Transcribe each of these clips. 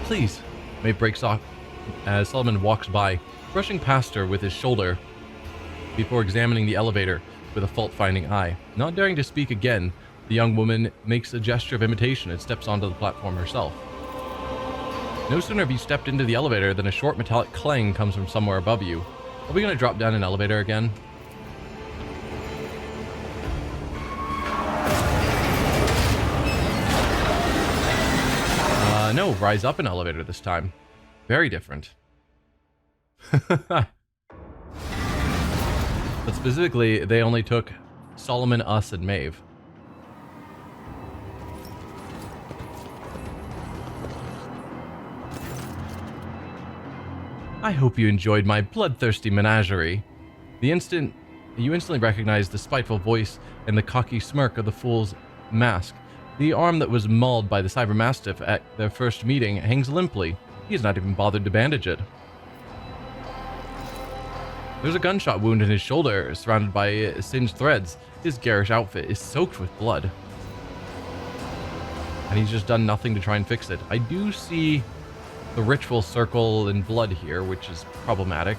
please. Maeve breaks off as Solomon walks by, brushing past her with his shoulder before examining the elevator with a fault-finding eye. Not daring to speak again, the young woman makes a gesture of invitation and steps onto the platform herself. No sooner have you stepped into the elevator than a short metallic clang comes from somewhere above you. Are we going to drop down an elevator again? No, rise up an elevator this time. Very different. But specifically, they only took Solomon, us, and Maeve. I hope you enjoyed my bloodthirsty menagerie. You instantly recognize the spiteful voice and the cocky smirk of the fool's mask. The arm that was mauled by the cybermastiff at their first meeting hangs limply. He has not even bothered to bandage it. There's a gunshot wound in his shoulder, surrounded by singed threads. His garish outfit is soaked with blood. And he's just done nothing to try and fix it. I do see the ritual circle in blood here, which is problematic.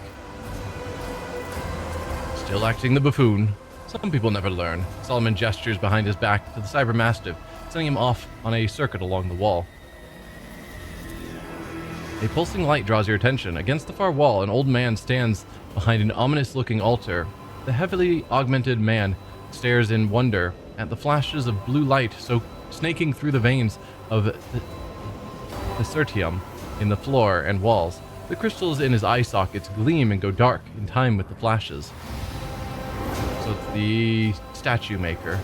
Still acting the buffoon. Some people never learn. Solomon gestures behind his back to the cybermastiff, sending him off on a circuit along the wall. A pulsing light draws your attention. Against the far wall, an old man stands behind an ominous-looking altar. The heavily augmented man stares in wonder at the flashes of blue light snaking through the veins of the certium in the floor and walls. The crystals in his eye sockets gleam and go dark in time with the flashes. So it's the statue maker.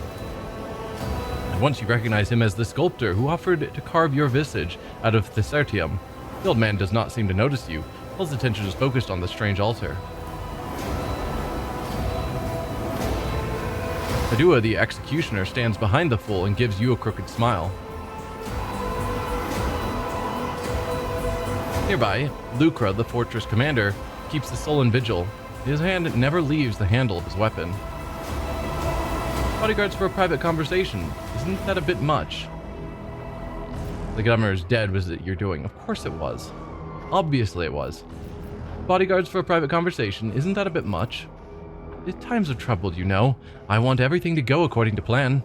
And once you recognize him as the sculptor who offered to carve your visage out of the certium. The old man does not seem to notice you. All his attention is focused on the strange altar. Padua, the executioner, stands behind the fool and gives you a crooked smile. Nearby, Lucra, the fortress commander, keeps the sullen vigil. His hand never leaves the handle of his weapon. Bodyguards for a private conversation. Isn't that a bit much? The governor is dead, was it you're doing? Of course it was. Obviously it was. Bodyguards for a private conversation. Isn't that a bit much? The times of trouble, you know. I want everything to go according to plan.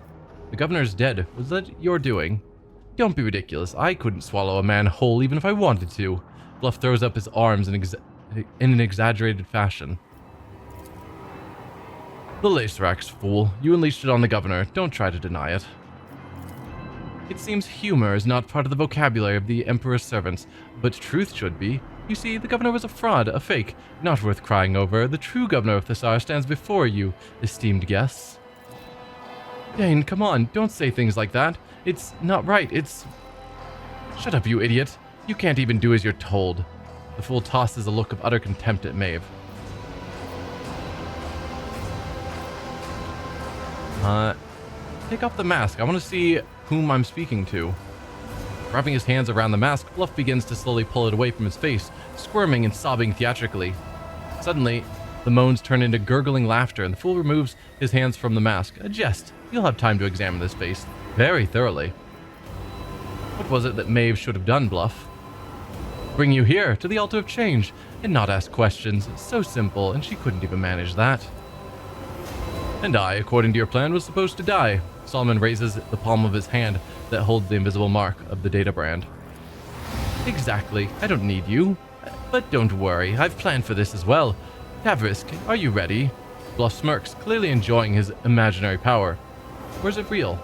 The governor is dead. Was that your doing? Don't be ridiculous. I couldn't swallow a man whole even if I wanted to. Bluff throws up his arms in an exaggerated fashion. The lace-racks, fool. You unleashed it on the governor. Don't try to deny it. It seems humor is not part of the vocabulary of the Emperor's servants, but truth should be. You see, the governor was a fraud, a fake, not worth crying over. The true governor of Thessar stands before you, esteemed guests. Dane, come on, don't say things like that. It's not right, it's... Shut up, you idiot. You can't even do as you're told. The fool tosses a look of utter contempt at Maeve. Take off the mask. I want to see whom I'm speaking to. Wrapping his hands around the mask, Bluff begins to slowly pull it away from his face, squirming and sobbing theatrically. Suddenly, the moans turn into gurgling laughter, and the fool removes his hands from the mask. A jest. You'll have time to examine this face very thoroughly. What was it that Maeve should have done, Bluff? Bring you here, to the altar of change, and not ask questions. It's so simple, and she couldn't even manage that. And I, according to your plan, was supposed to die. Solomon raises the palm of his hand that holds the invisible mark of the data brand. Exactly. I don't need you. But don't worry, I've planned for this as well. Tavrisk, are you ready? Bluff smirks, clearly enjoying his imaginary power. Or is it real?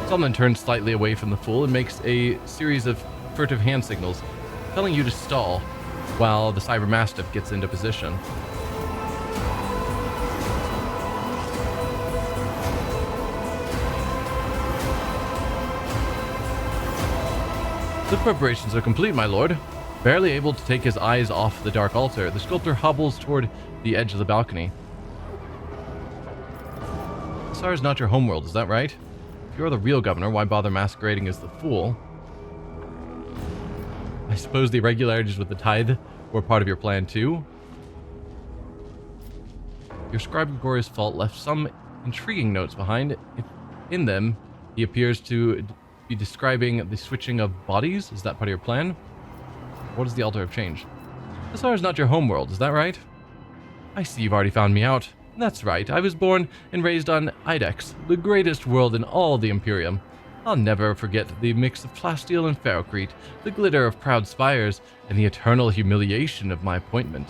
Solomon turns slightly away from the fool and makes a series of furtive hand signals, telling you to stall, while the cybermastiff gets into position. The preparations are complete, my lord. Barely able to take his eyes off the dark altar, the sculptor hobbles toward the edge of the balcony. Thessar is not your homeworld, is that right? If you're the real governor, why bother masquerading as the fool? I suppose the irregularities with the tithe were part of your plan too? Your scribe Gregorius Fault left some intriguing notes behind. In them, he appears to be describing the switching of bodies? Is that part of your plan? What is the altar of change? This is not your homeworld, is that right? I see you've already found me out. That's right, I was born and raised on Idex, the greatest world in all the Imperium. I'll never forget the mix of plasteel and ferrocrete, the glitter of proud spires, and the eternal humiliation of my appointment.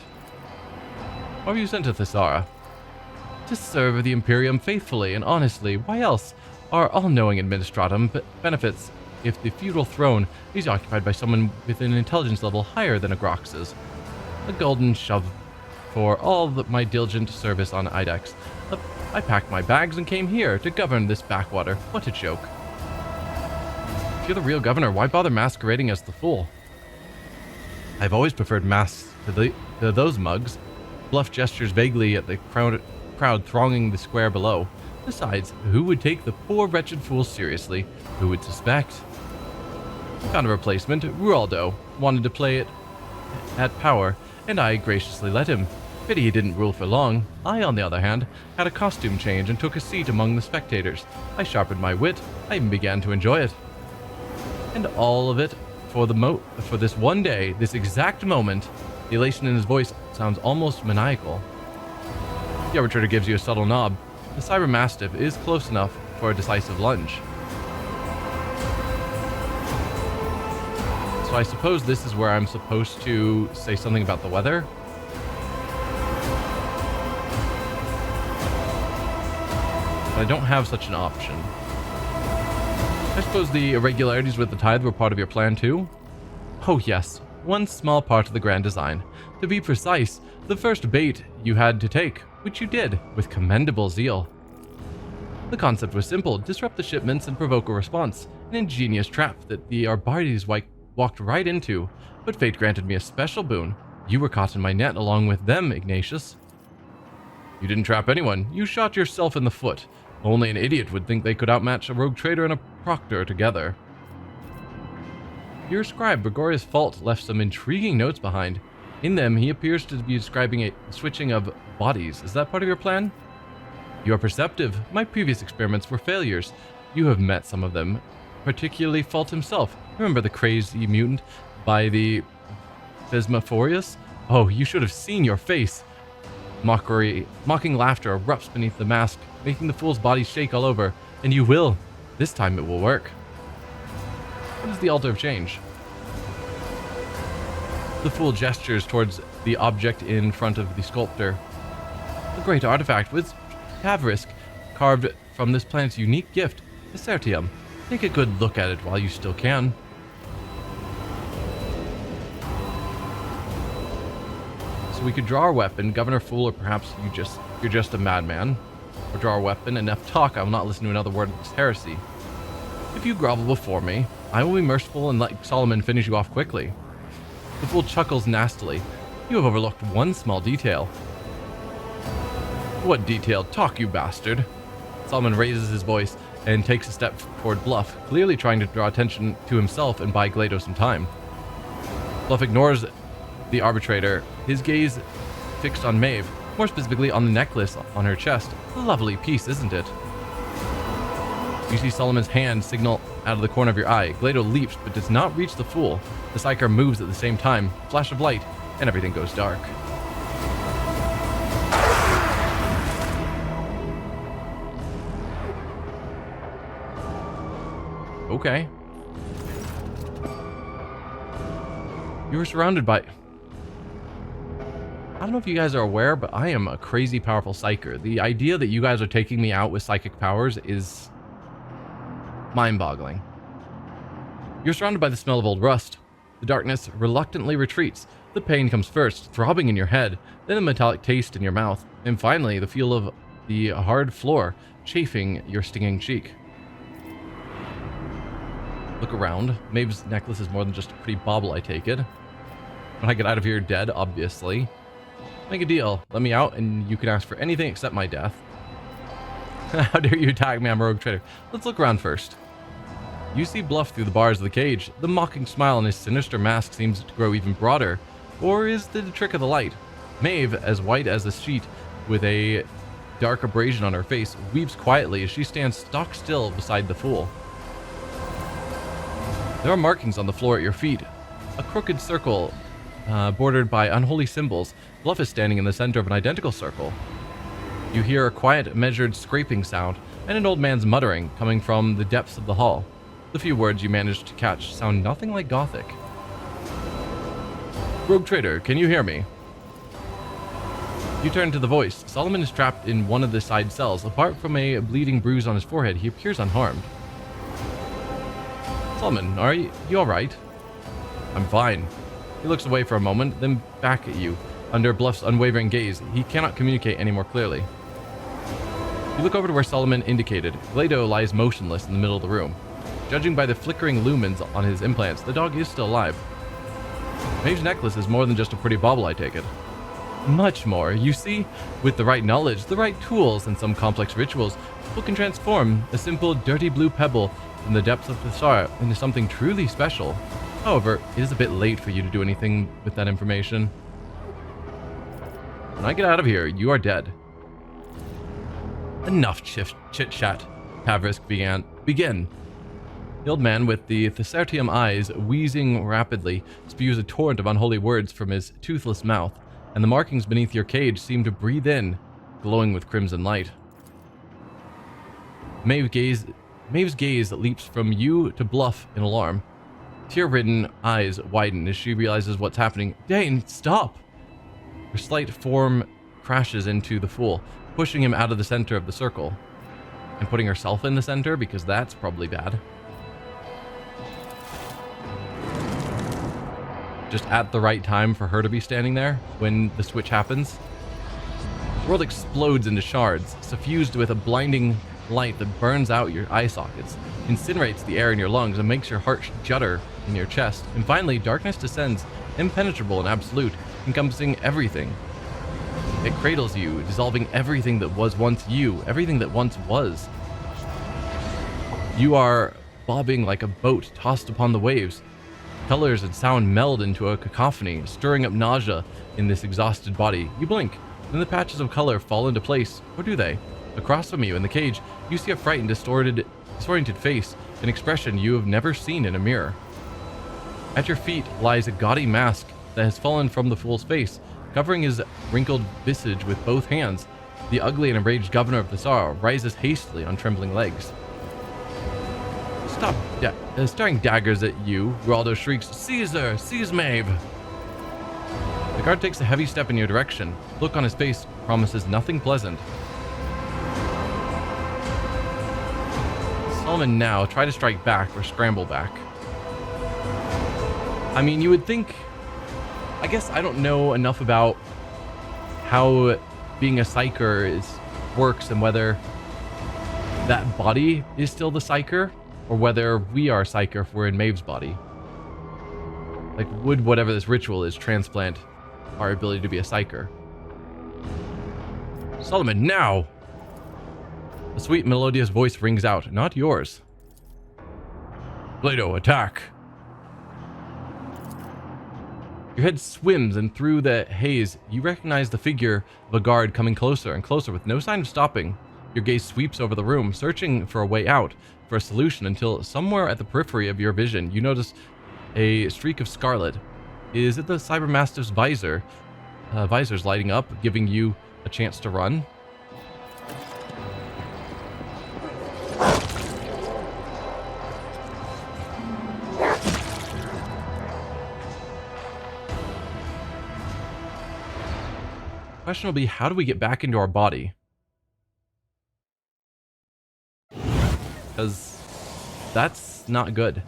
Why were you sent to Thessara? To serve the Imperium faithfully and honestly. Why else? Our all-knowing administratum benefits if the feudal throne is occupied by someone with an intelligence level higher than a Grox's. A golden shove for all my diligent service on Idex. I packed my bags and came here to govern this backwater. What a joke. If you're the real governor, why bother masquerading as the fool? I've always preferred masks to those mugs. Bluff gestures vaguely at the crowd thronging the square below. Besides, who would take the poor wretched fool seriously? Who would suspect? I found a replacement. Rualdo wanted to play it at power, and I graciously let him. Pity he didn't rule for long. I, on the other hand, had a costume change and took a seat among the spectators. I sharpened my wit. I even began to enjoy it. And all of it for this one day, this exact moment. The elation in his voice sounds almost maniacal. The arbitrator gives you a subtle nod. The cyber mastiff is close enough for a decisive lunge. So I suppose this is where I'm supposed to say something about the weather. But I don't have such an option. I suppose the irregularities with the tide were part of your plan too? Oh yes, one small part of the grand design. To be precise, the first bait you had to take, which you did, with commendable zeal. The concept was simple: disrupt the shipments and provoke a response. An ingenious trap that the Arbartes walked right into, but fate granted me a special boon. You were caught in my net along with them, Ignatius. You didn't trap anyone, you shot yourself in the foot. Only an idiot would think they could outmatch a rogue trader and a proctor together. Your scribe, Gregorius Fault, left some intriguing notes behind. In them, he appears to be describing a switching of bodies. Is that part of your plan? You are perceptive. My previous experiments were failures. You have met some of them, particularly Fault himself. Remember the crazy mutant by the Thesmophorus? Oh, you should have seen your face. Mocking laughter erupts beneath the mask, making the fool's body shake all over. And you will. This time it will work. What is the altar of change? The fool gestures towards the object in front of the sculptor. A great artifact with Tavrisk carved from this planet's unique gift, Desertium. Take a good look at it while you still can. So we could draw our weapon, Governor Fool, or perhaps you're just a madman. Or draw our weapon. Enough talk, I will not listen to another word of this heresy. If you grovel before me, I will be merciful and let Solomon finish you off quickly. The fool chuckles nastily. You have overlooked one small detail. What detail? Talk, you bastard. Solomon raises his voice and takes a step toward Bluff, clearly trying to draw attention to himself and buy Glados some time. Bluff ignores the arbitrator, his gaze fixed on Maeve, more specifically on the necklace on her chest. A lovely piece, isn't it? You see Solomon's hand signal out of the corner of your eye. Glado leaps, but does not reach the fool. The psyker moves at the same time. Flash of light, and everything goes dark. Okay. You were surrounded by... I don't know if you guys are aware, but I am a crazy powerful psyker. The idea that you guys are taking me out with psychic powers is mind-boggling. You're surrounded by the smell of old rust. The darkness reluctantly retreats. The pain comes first, throbbing in your head, then a metallic taste in your mouth, and finally the feel of the hard floor chafing your stinging cheek. Look around. Maeve's necklace is more than just a pretty bauble, I take it. When I get out of here, you're dead, obviously. Make a deal. Let me out, and you can ask for anything except my death. How dare you attack me? I'm a rogue trader. Let's look around first. You see Bluff through the bars of the cage. The mocking smile on his sinister mask seems to grow even broader. Or is it the trick of the light? Maeve, as white as a sheet, with a dark abrasion on her face, weeps quietly as she stands stock still beside the fool. There are markings on the floor at your feet. A crooked circle bordered by unholy symbols. Bluff is standing in the center of an identical circle. You hear a quiet, measured scraping sound and an old man's muttering coming from the depths of the hall. The few words you manage to catch sound nothing like Gothic. Rogue Trader, can you hear me? You turn to the voice. Solomon is trapped in one of the side cells. Apart from a bleeding bruise on his forehead, he appears unharmed. Solomon, are you alright? I'm fine. He looks away for a moment, then back at you. Under Bluff's unwavering gaze, he cannot communicate any more clearly. You look over to where Solomon indicated. Glado lies motionless in the middle of the room. Judging by the flickering lumens on his implants, the dog is still alive. Maeve's necklace is more than just a pretty bauble, I take it. Much more. You see, with the right knowledge, the right tools, and some complex rituals, people can transform a simple, dirty blue pebble from the depths of the star into something truly special. However, it is a bit late for you to do anything with that information. When I get out of here, you are dead. Enough chit-chat, Pavrisk began. Begin. The old man with the Thesertium eyes, wheezing rapidly, spews a torrent of unholy words from his toothless mouth, and the markings beneath your cage seem to breathe in, glowing with crimson light. Maeve's gaze leaps from you to Bluff in alarm. Tear-ridden eyes widen as she realizes what's happening. Dane, stop! Her slight form crashes into the fool, pushing him out of the center of the circle. And putting herself in the center, because that's probably bad. Just at the right time for her to be standing there when the switch happens. The world explodes into shards, suffused with a blinding light that burns out your eye sockets, incinerates the air in your lungs, and makes your heart judder in your chest. And finally, darkness descends, impenetrable and absolute, encompassing everything. It cradles you, dissolving everything that was once you, everything that once was. You are bobbing like a boat tossed upon the waves. Colors and sound meld into a cacophony, stirring up nausea in this exhausted body. You blink, then the patches of color fall into place. Or do they? Across from you in the cage, you see a frightened, disoriented face, an expression you have never seen in a mirror. At your feet lies a gaudy mask that has fallen from the fool's face, covering his wrinkled visage with both hands. The ugly and enraged governor of the Tsar rises hastily on trembling legs. Stop staring daggers at you, Raldo shrieks, Caesar! Seize Maeve! The guard takes a heavy step in your direction. Look on his face promises nothing pleasant. Solomon now try to strike back or scramble back. I mean, you would think... I guess I don't know enough about how being a psyker works and whether that body is still the psyker or whether we are psyker if we're in Maeve's body. Like, would whatever this ritual is transplant our ability to be a psyker? Solomon, now! A sweet melodious voice rings out, not yours. Plato, attack! Your head swims, and through the haze, you recognize the figure of a guard coming closer and closer with no sign of stopping. Your gaze sweeps over the room, searching for a way out, for a solution, until somewhere at the periphery of your vision, you notice a streak of scarlet. Is it the Cybermastiff's visor? Visor's lighting up, giving you a chance to run. Question will be, how do we get back into our body? Because that's not good.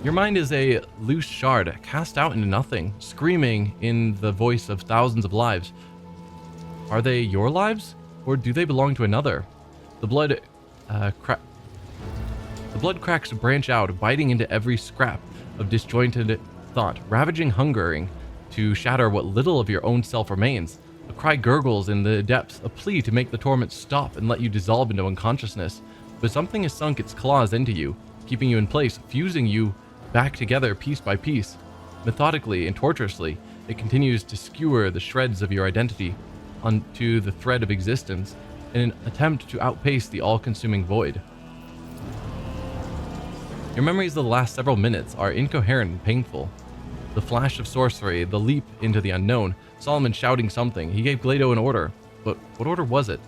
Your mind is a loose shard cast out into nothing, screaming in the voice of thousands of lives. Are they your lives, or do they belong to another? The blood cracks branch out, biting into every scrap of disjointed thought, ravaging, hungering to shatter what little of your own self remains. A cry gurgles in the depths, a plea to make the torment stop and let you dissolve into unconsciousness. But something has sunk its claws into you, keeping you in place, fusing you back together piece by piece. Methodically and tortuously, it continues to skewer the shreds of your identity onto the thread of existence in an attempt to outpace the all-consuming void. Your memories of the last several minutes are incoherent and painful. The flash of sorcery, the leap into the unknown, Solomon shouting something. He gave Glado an order, but what order was it?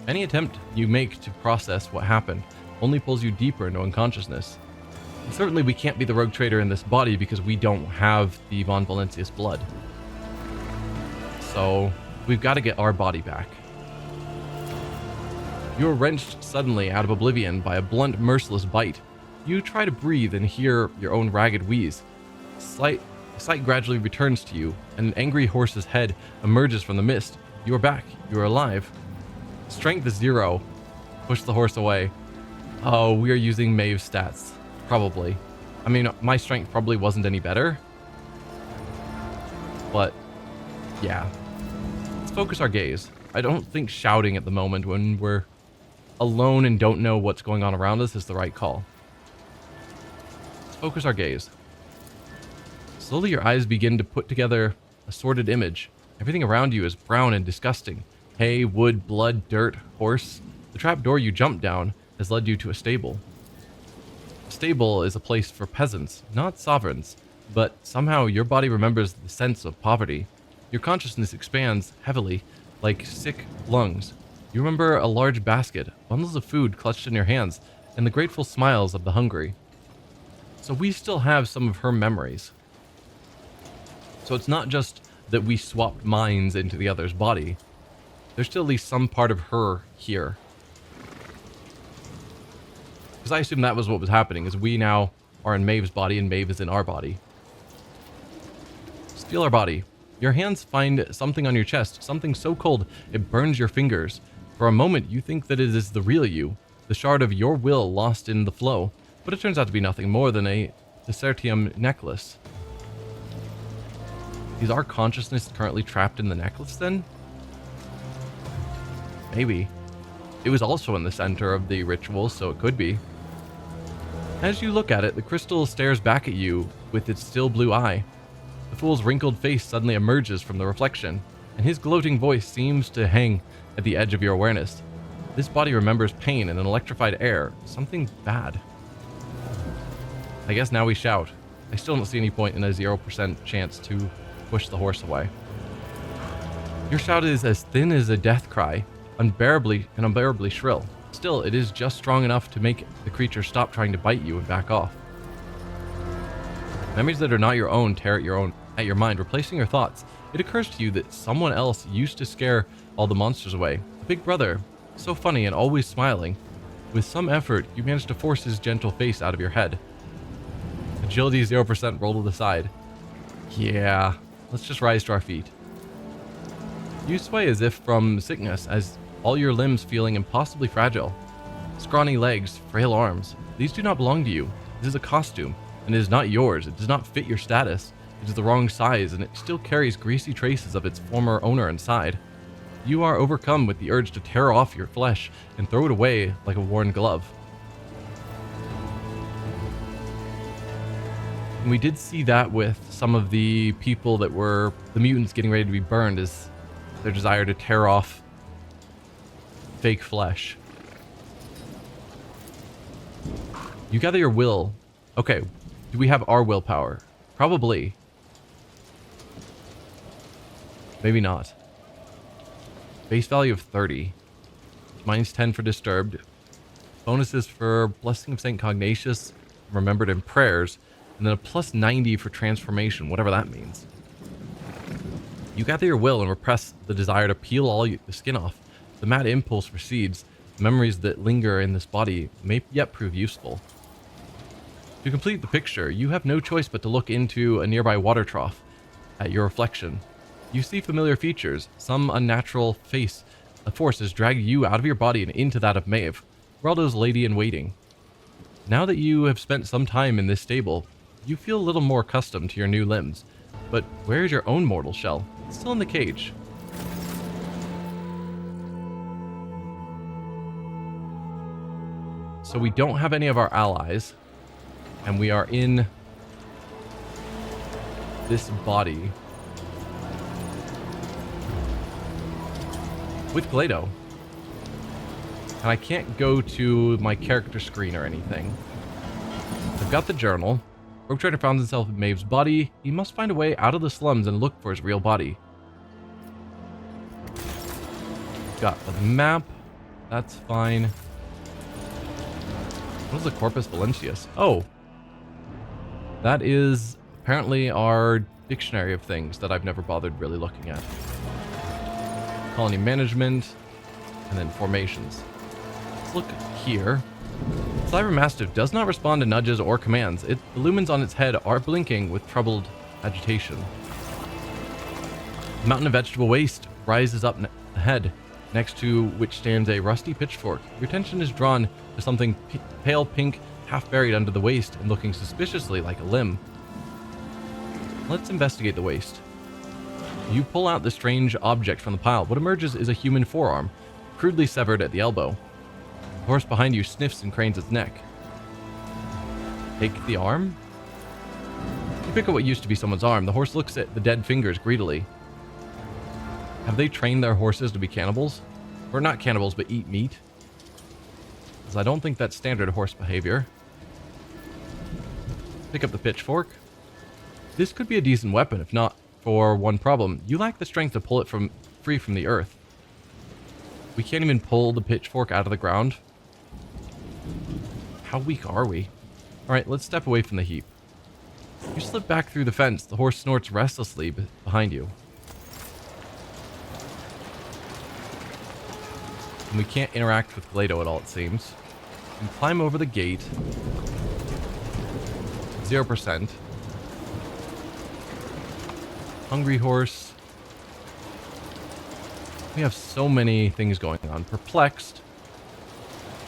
Any attempt you make to process what happened only pulls you deeper into unconsciousness. And certainly we can't be the rogue trader in this body because we don't have the Von Valentius blood. So we've got to get our body back. You are wrenched suddenly out of oblivion by a blunt, merciless bite. You try to breathe and hear your own ragged wheeze. Sight gradually returns to you, and an angry horse's head emerges from the mist. You are back. You are alive. Strength is 0. Push the horse away. Oh, we are using Maeve's stats. Probably. I mean, my strength probably wasn't any better. But, yeah. Let's focus our gaze. I don't think shouting at the moment when we're alone and don't know what's going on around us is the right call. Let's focus our gaze. Slowly your eyes begin to put together a sorted image. Everything around you is brown and disgusting. Hay, wood, blood, dirt, horse. The trapdoor you jumped down has led you to a stable. A stable is a place for peasants, not sovereigns, but somehow your body remembers the sense of poverty. Your consciousness expands heavily, like sick lungs. You remember a large basket, bundles of food clutched in your hands, and the grateful smiles of the hungry. So we still have some of her memories. So it's not just that we swapped minds into the other's body. There's still at least some part of her here. Because I assume that was what was happening, is we now are in Maeve's body and Maeve is in our body. Steal our body. Your hands find something on your chest, something so cold it burns your fingers. For a moment you think that it is the real you, the shard of your will lost in the flow, but it turns out to be nothing more than a Desertium necklace. Is our consciousness currently trapped in the necklace then? Maybe. It was also in the center of the ritual, so it could be. As you look at it, the crystal stares back at you with its still blue eye. The fool's wrinkled face suddenly emerges from the reflection, and his gloating voice seems to hang at the edge of your awareness. This body remembers pain and an electrified air, something bad. I guess now we shout. I still don't see any point in a 0% chance to push the horse away. Your shout is as thin as a death cry, unbearably shrill. Still, it is just strong enough to make the creature stop trying to bite you and back off. Memories that are not your own tear at your mind, replacing your thoughts. It occurs to you that someone else used to scare all the monsters away. A big brother, so funny and always smiling. With some effort, you manage to force his gentle face out of your head. Agility 0% roll to the side. Yeah, let's just rise to our feet. You sway as if from sickness, as all your limbs feeling impossibly fragile. Scrawny legs, frail arms. These do not belong to you. This is a costume, and it is not yours. It does not fit your status. It is the wrong size, and it still carries greasy traces of its former owner inside. You are overcome with the urge to tear off your flesh and throw it away like a worn glove. And we did see that with some of the people that were the mutants getting ready to be burned, is their desire to tear off fake flesh. You gather your will. Okay, do we have our willpower? Probably. Maybe not. Base value of 30. Minus 10 for disturbed. Bonuses for Blessing of St. Cognatius, remembered in prayers, and then a plus 90 for transformation, whatever that means. You gather your will and repress the desire to peel all the skin off. The mad impulse recedes. The memories that linger in this body may yet prove useful. To complete the picture, you have no choice but to look into a nearby water trough. At your reflection, you see familiar features. Some unnatural force has dragged you out of your body and into that of Maeve, Raldo's lady-in-waiting. Now that you have spent some time in this stable, you feel a little more accustomed to your new limbs. But where is your own mortal shell? It's still in the cage. So we don't have any of our allies, and we are in this body with Glado. And I can't go to my character screen or anything. I've got the journal. Rogue Trader found himself in Maeve's body. He must find a way out of the slums and look for his real body. Got the map. That's fine. What is the Corpus Valentius? Oh. That is apparently our dictionary of things that I've never bothered really looking at. Colony management, and then formations. Let's look here. Cybermastiff does not respond to nudges or commands. The lumens on its head are blinking with troubled agitation. A mountain of vegetable waste rises up ahead, next to which stands a rusty pitchfork. Your attention is drawn to something pale pink, half buried under the waste and looking suspiciously like a limb. Let's investigate the waste. You pull out the strange object from the pile. What emerges is a human forearm, crudely severed at the elbow. The horse behind you sniffs and cranes its neck. Take the arm? You pick up what used to be someone's arm. The horse looks at the dead fingers greedily. Have they trained their horses to be cannibals? Or not cannibals, but eat meat? Because I don't think that's standard horse behavior. Pick up the pitchfork. This could be a decent weapon, if not for one problem. You lack the strength to pull it free from the earth. We can't even pull the pitchfork out of the ground. How weak are we? Alright, let's step away from the heap. You slip back through the fence. The horse snorts restlessly behind you. And we can't interact with Glado at all, it seems. You can climb over the gate. 0%. Hungry horse. We have so many things going on. Perplexed.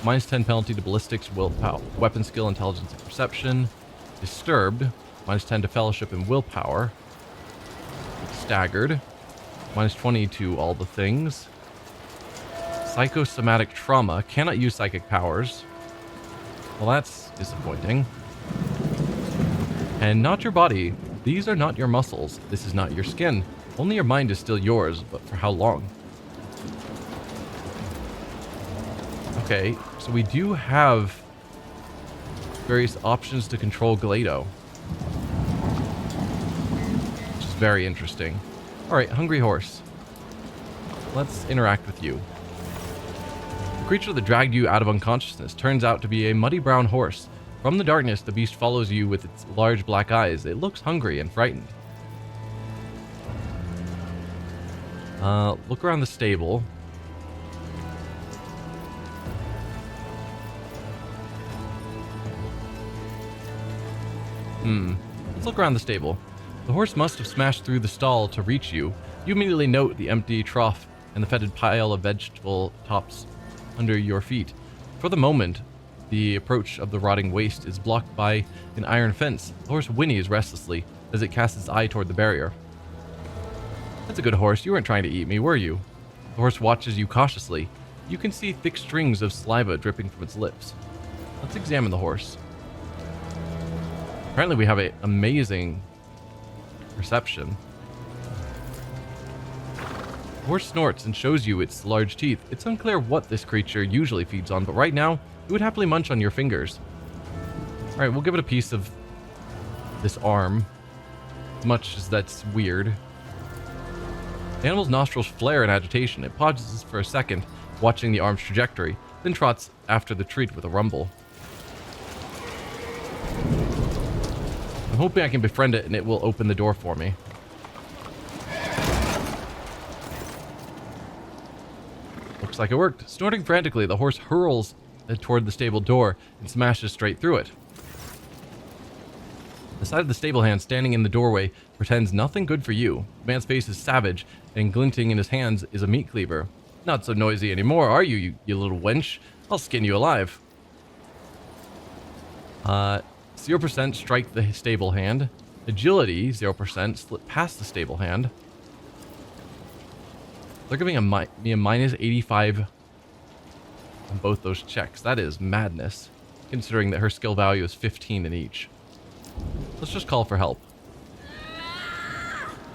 Minus 10 penalty to ballistics, willpower, weapon skill, intelligence, and perception. Disturbed. Minus 10 to fellowship and willpower. Staggered. Minus 20 to all the things. Psychosomatic trauma. Cannot use psychic powers. Well, that's disappointing. And not your body. These are not your muscles. This is not your skin. Only your mind is still yours, but for how long? Okay, so we do have various options to control Glado, which is very interesting. Alright, hungry horse. Let's interact with you. The creature that dragged you out of unconsciousness turns out to be a muddy brown horse. From the darkness, the beast follows you with its large black eyes. It looks hungry and frightened. Look around the stable. Let's look around the stable. The horse must have smashed through the stall to reach you. You immediately note the empty trough and the fetid pile of vegetable tops under your feet. For the moment, the approach of the rotting waste is blocked by an iron fence. The horse whinnies restlessly as it casts its eye toward the barrier. That's a good horse. You weren't trying to eat me, were you? The horse watches you cautiously. You can see thick strings of saliva dripping from its lips. Let's examine the horse. Apparently we have an amazing perception. The horse snorts and shows you its large teeth. It's unclear what this creature usually feeds on, but right now, it would happily munch on your fingers. Alright, we'll give it a piece of this arm. As much as that's weird. The animal's nostrils flare in agitation. It pauses for a second, watching the arm's trajectory, then trots after the treat with a rumble. I'm hoping I can befriend it and it will open the door for me. Looks like it worked. Snorting frantically, the horse hurls toward the stable door and smashes straight through it. The side of the stable hand standing in the doorway pretends nothing good for you. The man's face is savage, and glinting in his hands is a meat cleaver. Not so noisy anymore, are you, you little wench? I'll skin you alive. 0% strike the stable hand. Agility, 0%, slip past the stable hand. They're giving me a minus 85 on both those checks. That is madness, considering that her skill value is 15 in each. Let's just call for help.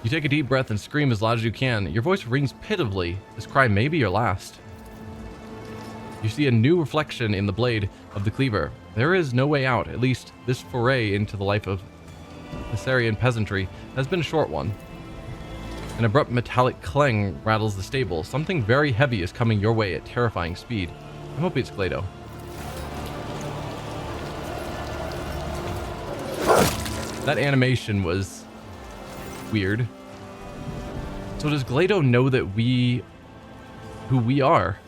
You take a deep breath and scream as loud as you can. Your voice rings pitifully. This cry may be your last. You see a new reflection in the blade of the cleaver. There is no way out. At least this foray into the life of Thessarian peasantry has been a short one. An abrupt metallic clang rattles the stable. Something very heavy is coming your way at terrifying speed. I hope it's Glado. That animation was weird. So does Glado know that who we are?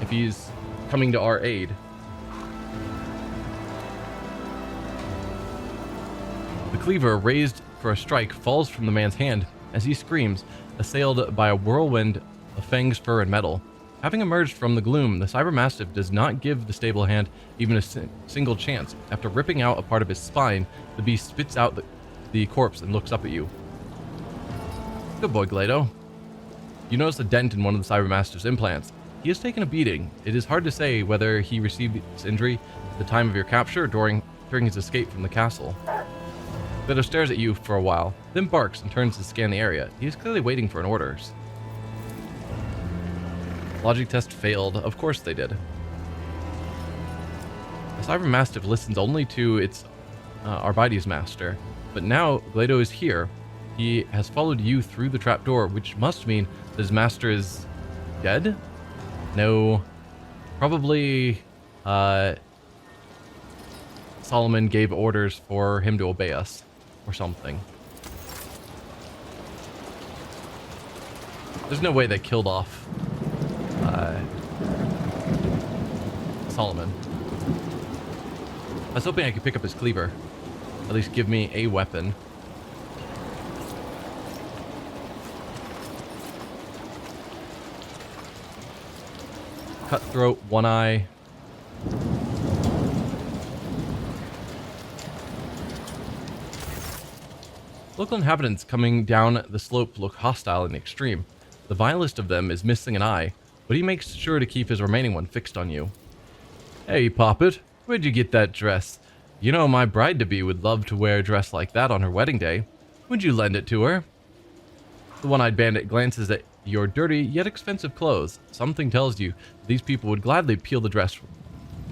If he's coming to our aid. The cleaver, raised for a strike, falls from the man's hand as he screams, assailed by a whirlwind of fangs, fur, and metal. Having emerged from the gloom, the cybermastiff does not give the stable hand even a single chance. After ripping out a part of his spine, the beast spits out the corpse and looks up at you. Good boy, Glado. You notice a dent in one of the cybermastiff's implants. He has taken a beating. It is hard to say whether he received this injury at the time of your capture or during his escape from the castle. Glado stares at you for a while, then barks and turns to scan the area. He is clearly waiting for an orders. Logic test failed. Of course they did. The cybermastiff listens only to its Arbides master, but now Glado is here. He has followed you through the trapdoor, which must mean that his master is dead? No. Probably Solomon gave orders for him to obey us or something. There's no way they killed off Solomon. I was hoping I could pick up his cleaver. At least give me a weapon. Cutthroat, one eye. Local inhabitants coming down the slope look hostile in the extreme. The vilest of them is missing an eye, but he makes sure to keep his remaining one fixed on you. Hey, Poppet, where'd you get that dress? You know my bride-to-be would love to wear a dress like that on her wedding day. Would you lend it to her? The one-eyed bandit glances at your dirty yet expensive clothes. Something tells you these people would gladly peel the dress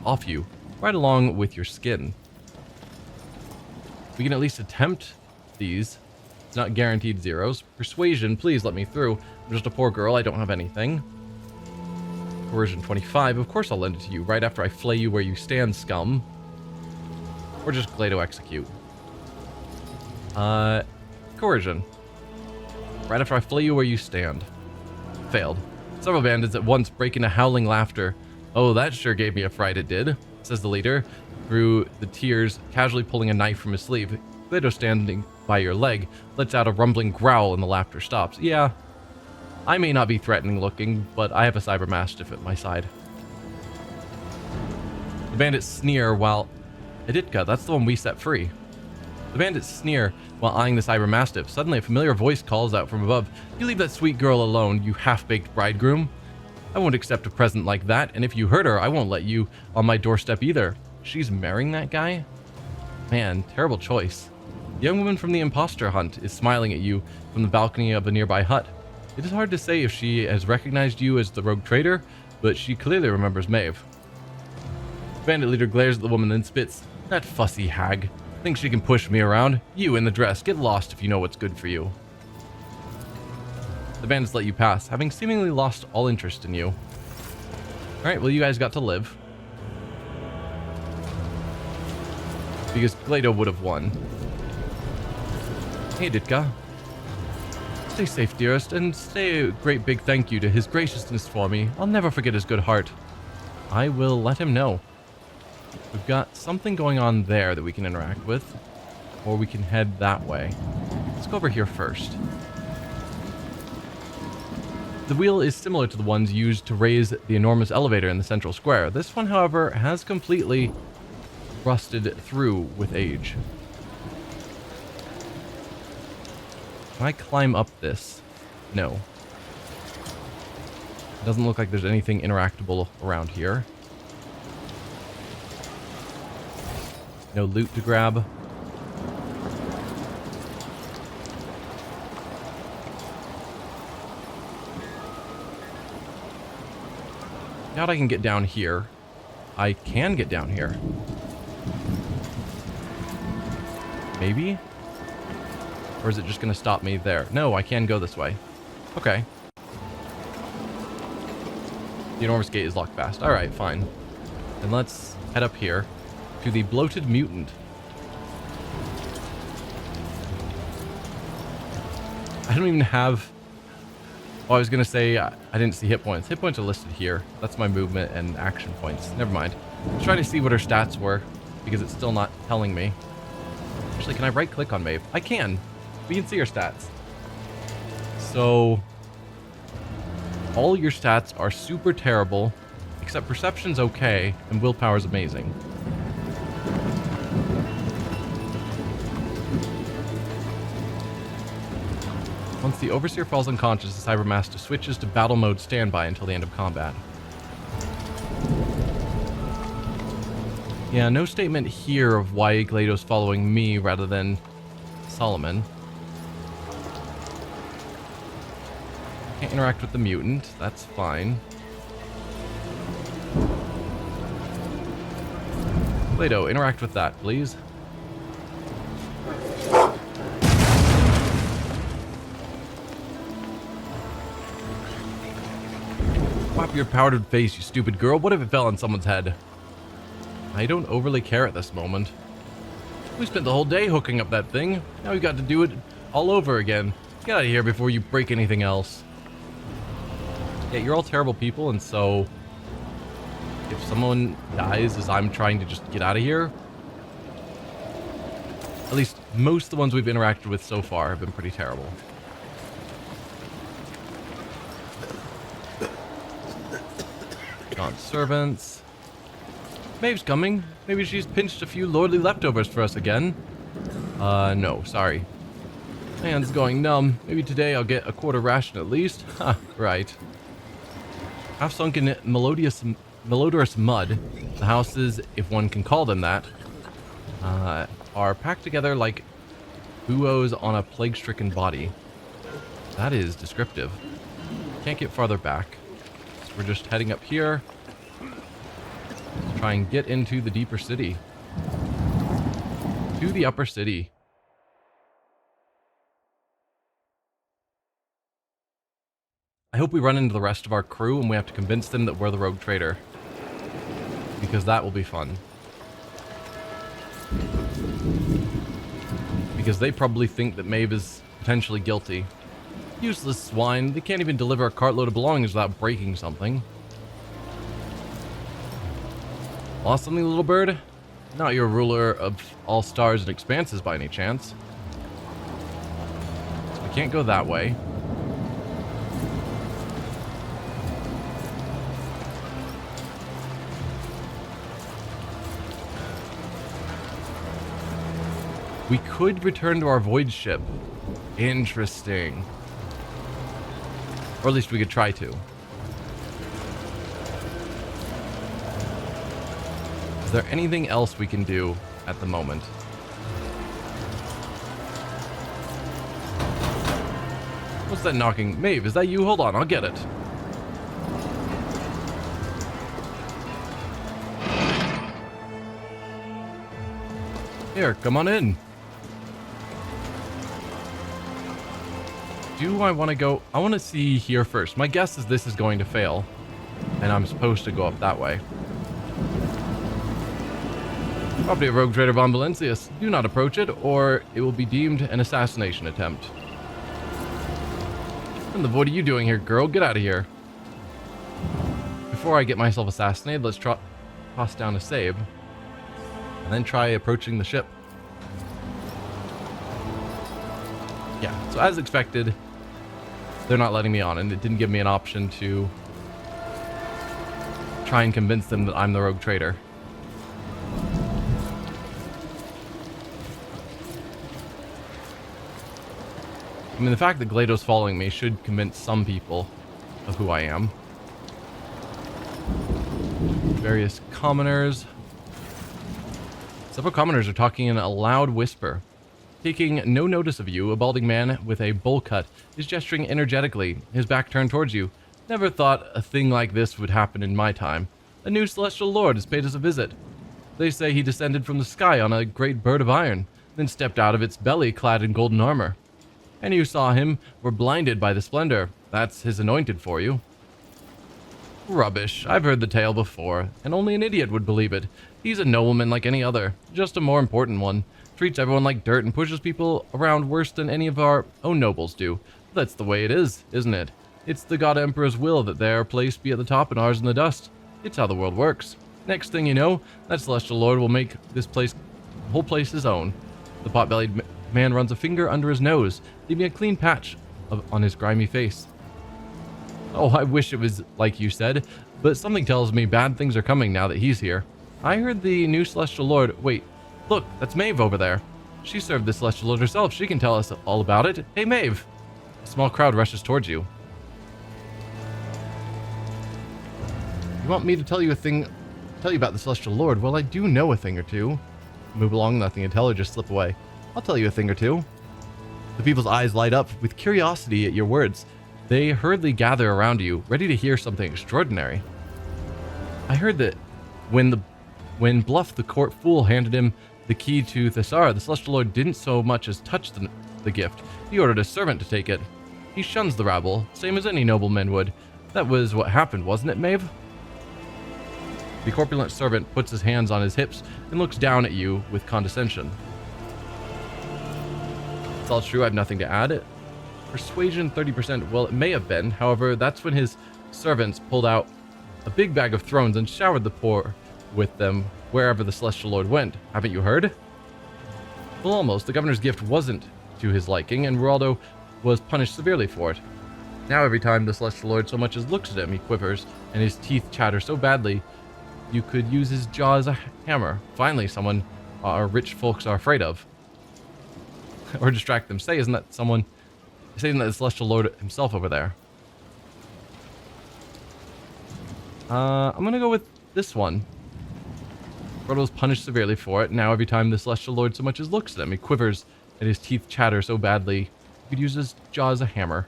off you, right along with your skin. We can at least attempt these. It's not guaranteed zeros. Persuasion, please let me through. I'm just a poor girl, I don't have anything. Coercion 25, of course I'll lend it to you right after I flay you where you stand, scum. Or just Glado execute. Coercion. Right after I flay you where you stand. Failed. Several bandits at once break into howling laughter. Oh, that sure gave me a fright, it did, says the leader, through the tears, casually pulling a knife from his sleeve. Glado, standing by your leg, lets out a rumbling growl and the laughter stops. Yeah, I may not be threatening looking, but I have a cybermastiff at my side. The bandits sneer while... Editka, that's the one we set free. The bandits sneer while eyeing the cybermastiff. Suddenly, a familiar voice calls out from above. You leave that sweet girl alone, you half-baked bridegroom. I won't accept a present like that, and if you hurt her, I won't let you on my doorstep either. She's marrying that guy? Man, terrible choice. The young woman from the imposter hunt is smiling at you from the balcony of a nearby hut. It is hard to say if she has recognized you as the rogue traitor, but she clearly remembers Maeve. The bandit leader glares at the woman and spits. That fussy hag. Thinks she can push me around? You in the dress, get lost if you know what's good for you. The bandits let you pass, having seemingly lost all interest in you. Alright, well you guys got to live. Because Glado would have won. Hey, Ditka. Stay safe, dearest, and say a great big thank you to his graciousness for me. I'll never forget his good heart. I will let him know. We've got something going on there that we can interact with. Or we can head that way. Let's go over here first. The wheel is similar to the ones used to raise the enormous elevator in the central square. This one, however, has completely rusted through with age. Can I climb up this? No. It doesn't look like there's anything interactable around here. No loot to grab. doubt I can get down here. I can get down here. Maybe? Or is it just going to stop me there? No, I can go this way. Okay. The enormous gate is locked fast. Alright, fine. Then let's head up here to the bloated mutant. I don't even have... Oh, I was going to say I didn't see hit points. Hit points are listed here. That's my movement and action points. Never mind. I was trying to see what her stats were because it's still not telling me. Actually, can I right click on Maeve? I can. We can see her stats. So all your stats are super terrible, except perception's okay and willpower's amazing. Once the Overseer falls unconscious, the Cybermaster switches to battle mode standby until the end of combat. Yeah, no statement here of why GLaDOS following me rather than Solomon. Can't interact with the mutant, that's fine. GLaDO, interact with that, please. Whap your powdered face, you stupid girl. What if it fell on someone's head? I don't overly care at this moment. We spent the whole day hooking up that thing. Now we got to do it all over again. Get out of here before you break anything else. Yeah, you're all terrible people, and so if someone dies as I'm trying to just get out of here, at least most of the ones we've interacted with so far have been pretty terrible. Gaunt servants. Maeve's coming. Maybe she's pinched a few lordly leftovers for us again. No, sorry. Hand's going numb. Maybe today I'll get a quarter ration at least. Ha, right. Half sunk in malodorous mud, the houses, if one can call them that, are packed together like buoys on a plague-stricken body. That is descriptive. Can't get farther back. So we're just heading up here to try and get into the deeper city. To the upper city. I hope we run into the rest of our crew and we have to convince them that we're the rogue trader. Because that will be fun. Because they probably think that Maeve is potentially guilty. Useless swine, they can't even deliver a cartload of belongings without breaking something. Lost something, little bird? Not your ruler of all stars and expanses by any chance. So we can't go that way. We could return to our void ship. Interesting. Or at least we could try to. Is there anything else we can do at the moment? What's that knocking? Maeve, is that you? Hold on, I'll get it. Here, come on in. Do I want to go? I want to see here first. My guess is this is going to fail. And I'm supposed to go up that way. Property of Rogue Trader Von Valencius. Do not approach it, or it will be deemed an assassination attempt. What the void are you doing here, girl? Get out of here. Before I get myself assassinated, let's toss down a save. And then try approaching the ship. Yeah, so as expected, they're not letting me on, and it didn't give me an option to try and convince them that I'm the rogue trader. I mean, the fact that GLaDOS following me should convince some people of who I am. Various commoners. Several commoners are talking in a loud whisper. Taking no notice of you, a balding man with a bowl cut is gesturing energetically, his back turned towards you. Never thought a thing like this would happen in my time. A new celestial lord has paid us a visit. They say he descended from the sky on a great bird of iron, then stepped out of its belly clad in golden armor. Any who saw him were blinded by the splendor. That's his anointed for you. Rubbish. I've heard the tale before, and only an idiot would believe it. He's a nobleman like any other, just a more important one. Treats everyone like dirt and pushes people around worse than any of our own nobles do. That's the way it is, isn't it? It's the God Emperor's will that their place be at the top and ours in the dust. It's how the world works. Next thing you know, that celestial lord will make this whole place his own. The pot-bellied man runs a finger under his nose, leaving a clean patch on his grimy face. Oh, I wish it was like you said, but something tells me bad things are coming now that he's here. I heard the new celestial lord... Wait, look, that's Maeve over there. She served the celestial lord herself. She can tell us all about it. Hey, Maeve. A small crowd rushes towards you. You want me to tell you about the celestial lord? Well, I do know a thing or two. Move along, nothing to tell, or just slip away. I'll tell you a thing or two. The people's eyes light up with curiosity at your words. They hurriedly gather around you, ready to hear something extraordinary. I heard that when Bluff the court fool handed him the key to Thessara, the celestial lord didn't so much as touch the gift. He ordered a servant to take it. He shuns the rabble, same as any nobleman would. That was what happened, wasn't it, Maeve? The corpulent servant puts his hands on his hips and looks down at you with condescension. It's all true, I have nothing to add. Persuasion 30%, well, it may have been. However, that's when his servants pulled out a big bag of thrones and showered the poor with them wherever the celestial lord went. Haven't you heard? Well, almost. The governor's gift wasn't to his liking, and Geraldo was punished severely for it. Now every time the celestial lord so much as looks at him, he quivers, and his teeth chatter so badly you could use his jaw as a hammer. Finally, someone our rich folks are afraid of. Or distract them. Isn't that the celestial lord himself over there? I'm gonna go with this one. Frodo was punished severely for it. Now every time the celestial lord so much as looks at him, he quivers and his teeth chatter so badly you could use his jaw as a hammer.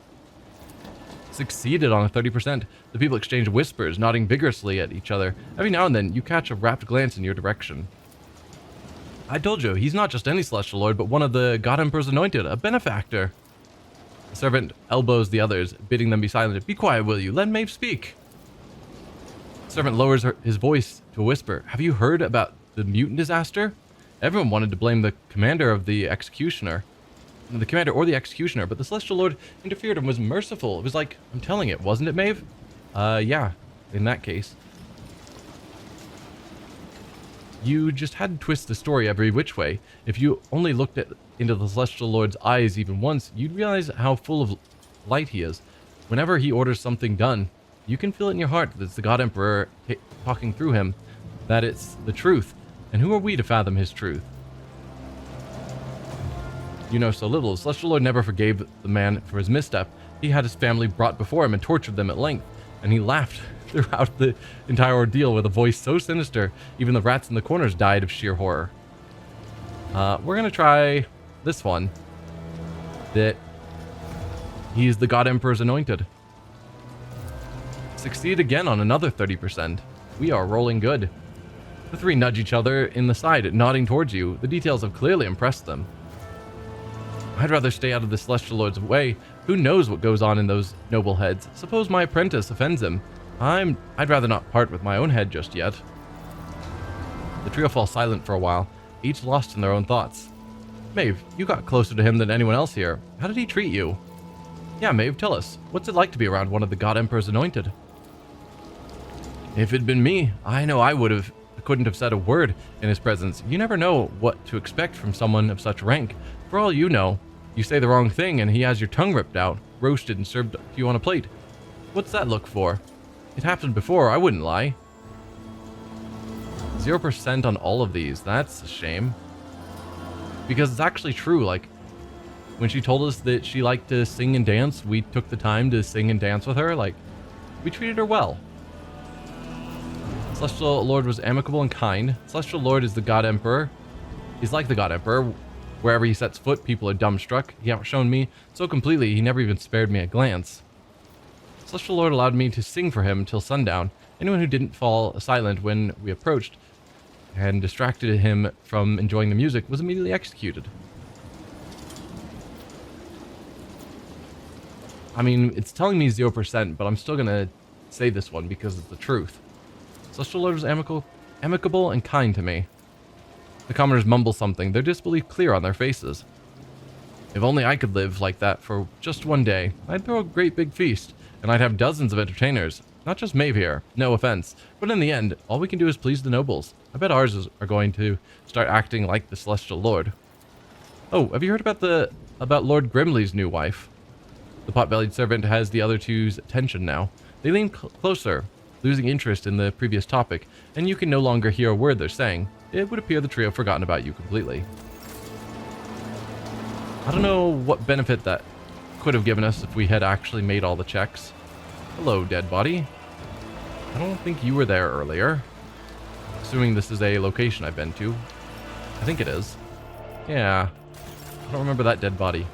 Succeeded on a 30%. The people exchange whispers, nodding vigorously at each other. Every now and then, you catch a rapt glance in your direction. I told you, he's not just any celestial lord, but one of the God Emperor's anointed, a benefactor. The servant elbows the others, bidding them be silent. Be quiet, will you? Let Maeve speak. The servant lowers his voice to a whisper. Have you heard about the mutant disaster? Everyone wanted to blame the commander or the executioner, but the celestial lord interfered and was merciful. It was like, I'm telling it, wasn't it, Maeve? Yeah, in that case. You just had to twist the story every which way. If you only looked into the celestial lord's eyes even once, you'd realize how full of light he is. Whenever he orders something done, you can feel it in your heart that it's the God Emperor talking through him, that it's the truth. And who are we to fathom his truth? You know so little. The celestial lord never forgave the man for his misstep. He had his family brought before him and tortured them at length, and he laughed throughout the entire ordeal with a voice so sinister, even the rats in the corners died of sheer horror. We're gonna try this one. That he's the God Emperor's anointed. Succeed again on another 30%. We are rolling good. The three nudge each other in the side, nodding towards you. The details have clearly impressed them. I'd rather stay out of the celestial lord's way. Who knows what goes on in those noble heads? Suppose my apprentice offends him. I'd rather not part with my own head just yet. The trio fall silent for a while, each lost in their own thoughts. Maeve, you got closer to him than anyone else here. How did he treat you? Yeah, Maeve, tell us. What's it like to be around one of the God Emperor's anointed? If it'd been me, I know I couldn't have said a word in his presence. You never know what to expect from someone of such rank. For all you know, you say the wrong thing and he has your tongue ripped out, roasted and served to you on a plate. What's that look for? It happened before, I wouldn't lie. 0% on all of these. That's a shame. Because it's actually true. Like, when she told us that she liked to sing and dance, we took the time to sing and dance with her. Like, we treated her well. Celestial Lord was amicable and kind. Celestial Lord is the God Emperor. He's like the God Emperor. Wherever he sets foot, people are dumbstruck. He outshone me so completely, he never even spared me a glance. Celestial Lord allowed me to sing for him till sundown. Anyone who didn't fall silent when we approached and distracted him from enjoying the music was immediately executed. I mean, it's telling me 0%, but I'm still gonna say this one because it's the truth. Celestial Lord was amicable and kind to me. The commoners mumble something, their disbelief clear on their faces. If only I could live like that for just one day, I'd throw a great big feast, and I'd have dozens of entertainers. Not just Maeve here, no offense, but in the end, all we can do is please the nobles. I bet ours are going to start acting like the Celestial Lord. Oh, have you heard about Lord Grimley's new wife? The pot-bellied servant has the other two's attention now. They lean closer, losing interest in the previous topic, and you can no longer hear a word they're saying. It would appear the trio have forgotten about you completely. I don't know what benefit that could have given us if we had actually made all the checks. Hello, dead body. I don't think you were there earlier. Assuming this is a location I've been to. I think it is. Yeah. I don't remember that dead body.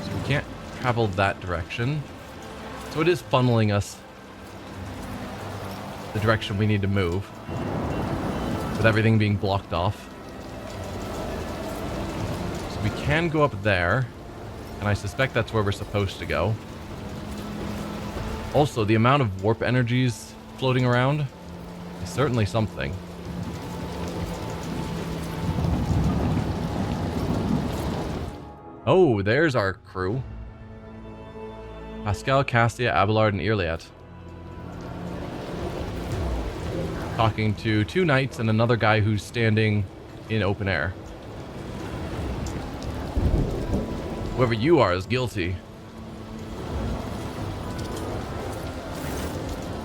So we can't travel that direction. So it is funneling us the direction we need to move, with everything being blocked off. So we can go up there, and I suspect that's where we're supposed to go. Also, the amount of warp energies floating around is certainly something. Oh, there's our crew. Pascal, Cassia, Abelard, and Irliet. Talking to two knights and another guy who's standing in open air. Whoever you are is guilty.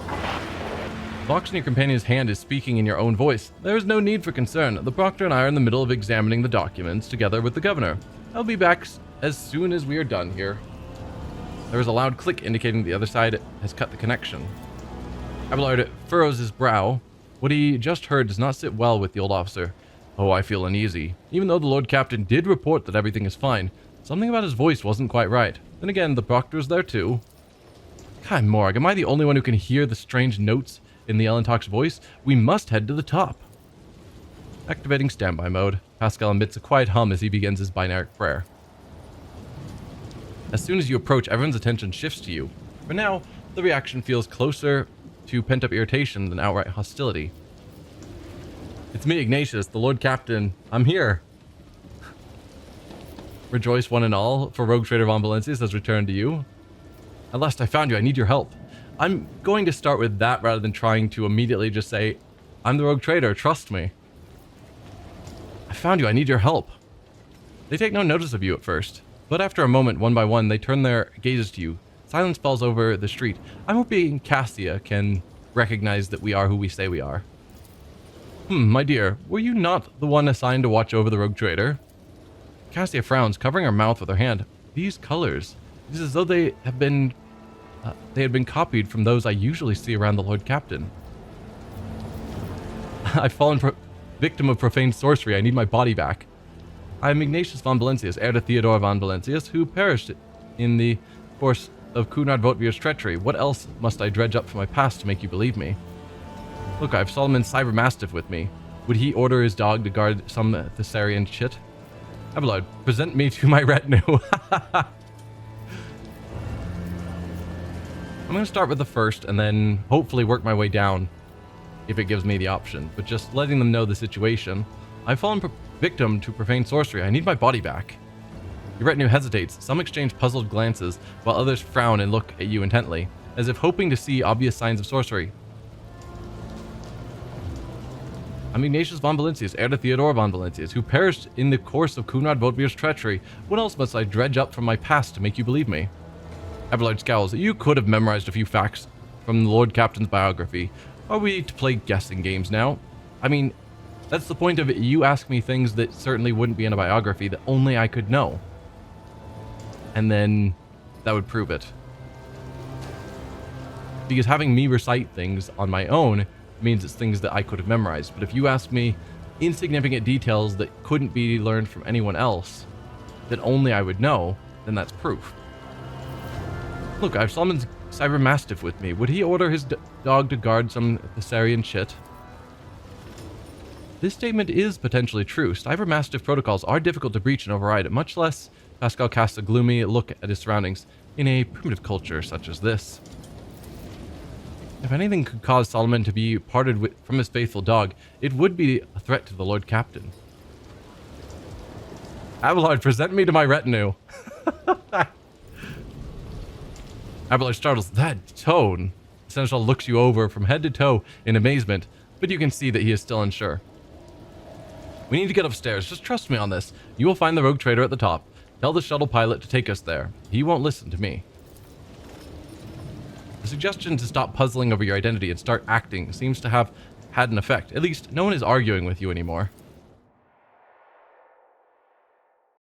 The box in your companion's hand is speaking in your own voice. There is no need for concern. The proctor and I are in the middle of examining the documents together with the governor. I'll be back as soon as we are done here. There is a loud click indicating the other side has cut the connection. Abelard furrows his brow. What he just heard does not sit well with the old officer. Oh, I feel uneasy. Even though the Lord Captain did report that everything is fine, something about his voice wasn't quite right. Then again, the proctor's there too. God, Morg, am I the only one who can hear the strange notes in the Elentok's voice? We must head to the top. Activating standby mode. Pascal emits a quiet hum as he begins his binary prayer. As soon as you approach, everyone's attention shifts to you. For now, the reaction feels closer to pent-up irritation than outright hostility. It's me, Ignatius, the Lord Captain. I'm here. Rejoice one and all, for Rogue Trader Von Valencius has returned to you. At last I found you, I need your help. I'm going to start with that rather than trying to immediately just say, I'm the Rogue Trader, trust me. I found you, I need your help. They take no notice of you at first, but after a moment, one by one, they turn their gazes to you. Silence falls over the street. I'm hoping Cassia can recognize that we are who we say we are. My dear, were you not the one assigned to watch over the Rogue Trader? Cassia frowns, covering her mouth with her hand. These colors. It is as though they had been copied from those I usually see around the Lord Captain. I've fallen victim of profane sorcery. I need my body back. I am Ignatius von Valencius, heir to Theodore von Valencius, who perished in the course of Kunrad Votvir's treachery. What else must I dredge up from my past to make you believe me? Look, I have Solomon's Cyber Mastiff with me. Would he order his dog to guard some Thessarian chit? Abelard, present me to my retinue. I'm going to start with the first and then hopefully work my way down if it gives me the option. But just letting them know the situation. I've fallen victim to profane sorcery. I need my body back. Your retinue hesitates. Some exchange puzzled glances, while others frown and look at you intently, as if hoping to see obvious signs of sorcery. I'm Ignatius von Valencius, heir to Theodore von Valencius, who perished in the course of Kunrad Votvir's treachery. What else must I dredge up from my past to make you believe me? Abelard scowls. You could have memorized a few facts from the Lord Captain's biography. Are we to play guessing games now? I mean, that's the point of it. You ask me things that certainly wouldn't be in a biography that only I could know. And then that would prove it. Because having me recite things on my own means it's things that I could have memorized. But if you ask me insignificant details that couldn't be learned from anyone else, that only I would know, then that's proof. Look, I've summoned Cyber Mastiff with me. Would he order his dog to guard some Thessarian shit? This statement is potentially true. Cyber Mastiff protocols are difficult to breach and override, much less Pascal casts a gloomy look at his surroundings in a primitive culture such as this. If anything could cause Solomon to be parted from his faithful dog, it would be a threat to the Lord Captain. Abelard, present me to my retinue. Abelard startles. That tone. Seneschal looks you over from head to toe in amazement, but you can see that he is still unsure. We need to get upstairs. Just trust me on this. You will find the rogue trader at the top. Tell the shuttle pilot to take us there. He won't listen to me. The suggestion to stop puzzling over your identity and start acting seems to have had an effect. At least, no one is arguing with you anymore.